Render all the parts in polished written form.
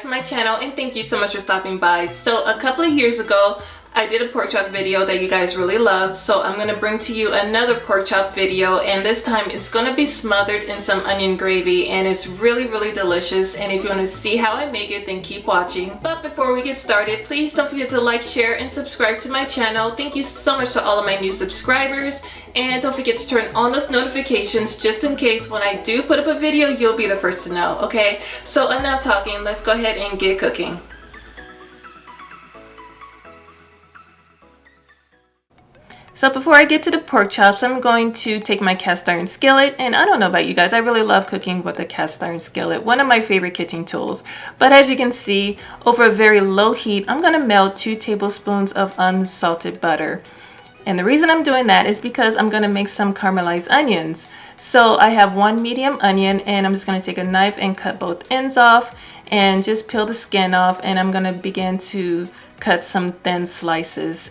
to my channel, and thank you so much for stopping by. So a couple of years ago, I did a pork chop video that you guys really loved, so I'm gonna bring to you another pork chop video, and this time it's gonna be smothered in some onion gravy, and it's really delicious. And if you want to see how I make it, then keep watching. But before we get started, please don't forget to like, share, and subscribe to my channel. Thank you so much to all of my new subscribers, and don't forget to turn on those notifications just in case when I do put up a video, you'll be the first to know, okay? So enough talking, let's go ahead and get cooking. So before I get to the pork chops, I'm going to take my cast iron skillet, and I don't know about you guys, I really love cooking with a cast iron skillet, one of my favorite kitchen tools. But as you can see, over a very low heat, I'm going to melt 2 tablespoons of unsalted butter. And the reason I'm doing that is because I'm going to make some caramelized onions. So I have 1 medium onion, and I'm just going to take a knife and cut both ends off and just peel the skin off, and I'm going to begin to cut some thin slices.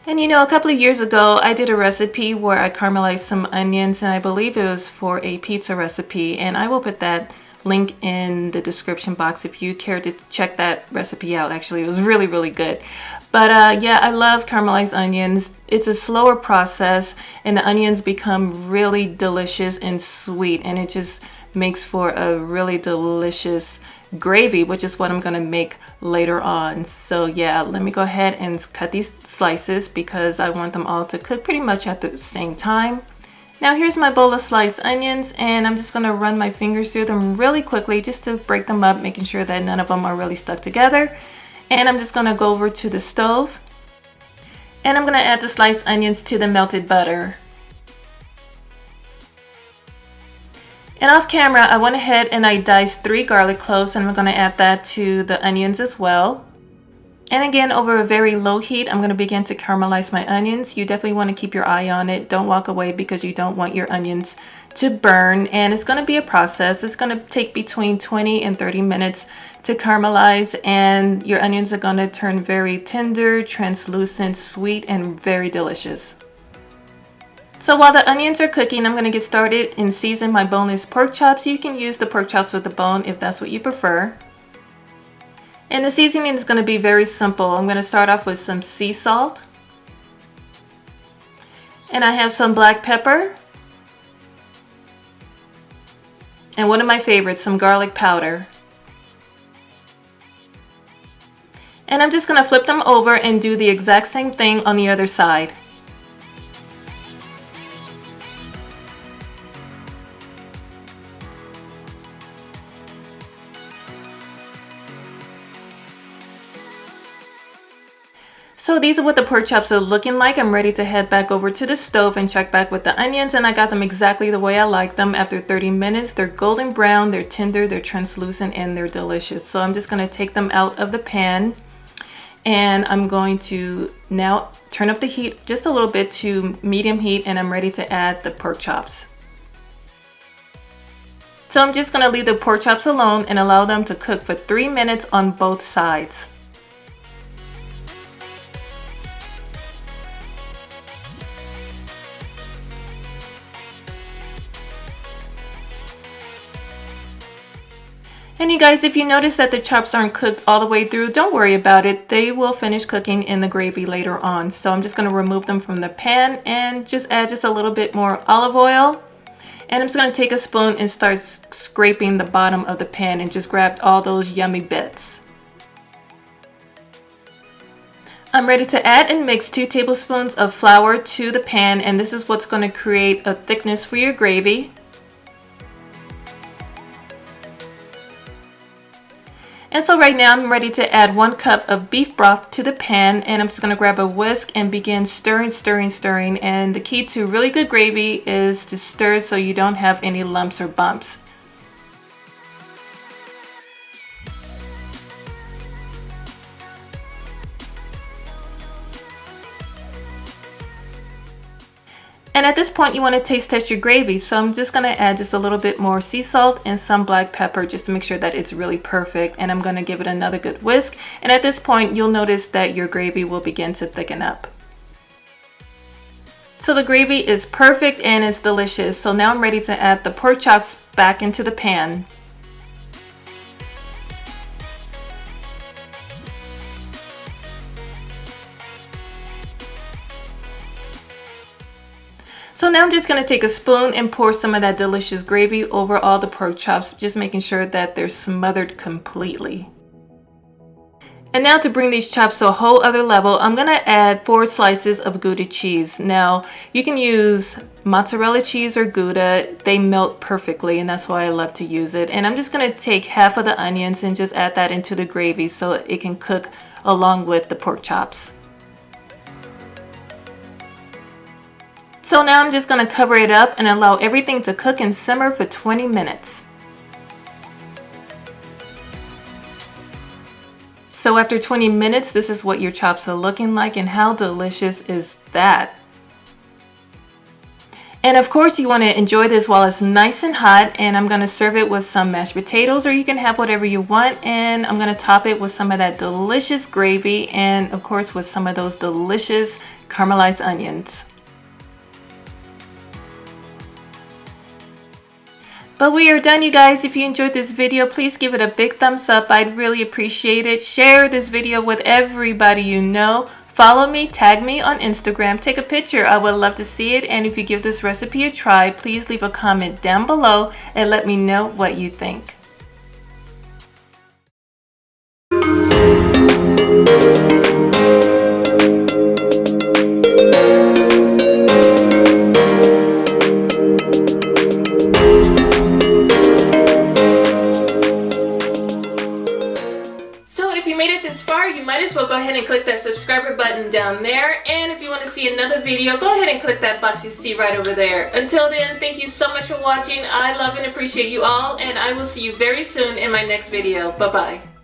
And you know, a couple of years ago, I did a recipe where I caramelized some onions, and I believe it was for a pizza recipe, and I will put that link in the description box if you care to check that recipe out. Actually, it was really good. But yeah, I love caramelized onions. It's a slower process, and the onions become really delicious and sweet, and it just makes for a really delicious gravy, which is what I'm going to make later on. So yeah, let me go ahead and cut these slices because I want them all to cook pretty much at the same time. Now here's my bowl of sliced onions, and I'm just going to run my fingers through them really quickly just to break them up, making sure that none of them are really stuck together. And I'm just going to go over to the stove, and I'm going to add the sliced onions to the melted butter. And off camera, I went ahead and I diced 3 garlic cloves, and I'm going to add that to the onions as well. And again, over a very low heat, I'm going to begin to caramelize my onions. You definitely want to keep your eye on it. Don't walk away because you don't want your onions to burn. And it's going to be a process. It's going to take between 20 and 30 minutes to caramelize, and your onions are going to turn very tender, translucent, sweet, and very delicious. So while the onions are cooking, I'm going to get started and season my boneless pork chops. You can use the pork chops with the bone if that's what you prefer. And the seasoning is going to be very simple. I'm going to start off with some sea salt. And I have some black pepper. And one of my favorites, some garlic powder. And I'm just going to flip them over and do the exact same thing on the other side. So these are what the pork chops are looking like. I'm ready to head back over to the stove and check back with the onions, and I got them exactly the way I like them. After 30 minutes, they're golden brown, they're tender, they're translucent, and they're delicious. So I'm just going to take them out of the pan, and I'm going to now turn up the heat just a little bit to medium heat, and I'm ready to add the pork chops. So I'm just going to leave the pork chops alone and allow them to cook for 3 minutes on both sides. And you guys, if you notice that the chops aren't cooked all the way through, don't worry about it. They will finish cooking in the gravy later on. So I'm just going to remove them from the pan and just add just a little bit more olive oil. And I'm just going to take a spoon and start scraping the bottom of the pan and just grab all those yummy bits. I'm ready to add and mix 2 tablespoons of flour to the pan, and this is what's going to create a thickness for your gravy. And so right now I'm ready to add 1 cup of beef broth to the pan, and I'm just going to grab a whisk and begin stirring. And the key to really good gravy is to stir so you don't have any lumps or bumps. And at this point you want to taste test your gravy, so I'm just going to add just a little bit more sea salt and some black pepper just to make sure that it's really perfect, and I'm going to give it another good whisk, and at this point you'll notice that your gravy will begin to thicken up. So the gravy is perfect and it's delicious, so now I'm ready to add the pork chops back into the pan. So now I'm just going to take a spoon and pour some of that delicious gravy over all the pork chops, just making sure that they're smothered completely. And now to bring these chops to a whole other level, I'm going to add 4 slices of Gouda cheese. Now, you can use mozzarella cheese or Gouda. They melt perfectly, and that's why I love to use it. And I'm just going to take half of the onions and just add that into the gravy so it can cook along with the pork chops. So now I'm just going to cover it up and allow everything to cook and simmer for 20 minutes. So after 20 minutes, this is what your chops are looking like, and how delicious is that? And of course you want to enjoy this while it's nice and hot, and I'm going to serve it with some mashed potatoes, or you can have whatever you want, and I'm going to top it with some of that delicious gravy, and of course with some of those delicious caramelized onions. But we are done, you guys. If you enjoyed this video, please give it a big thumbs up. I'd really appreciate it. Share this video with everybody you know. Follow me, tag me on Instagram, take a picture. I would love to see it. And if you give this recipe a try, please leave a comment down below and let me know what you think. This far, you might as well go ahead and click that subscriber button down there, and if you want to see another video, go ahead and click that box you see right over there. Until then, thank you so much for watching. I love and appreciate you all, and I will see you very soon in my next video. Bye bye.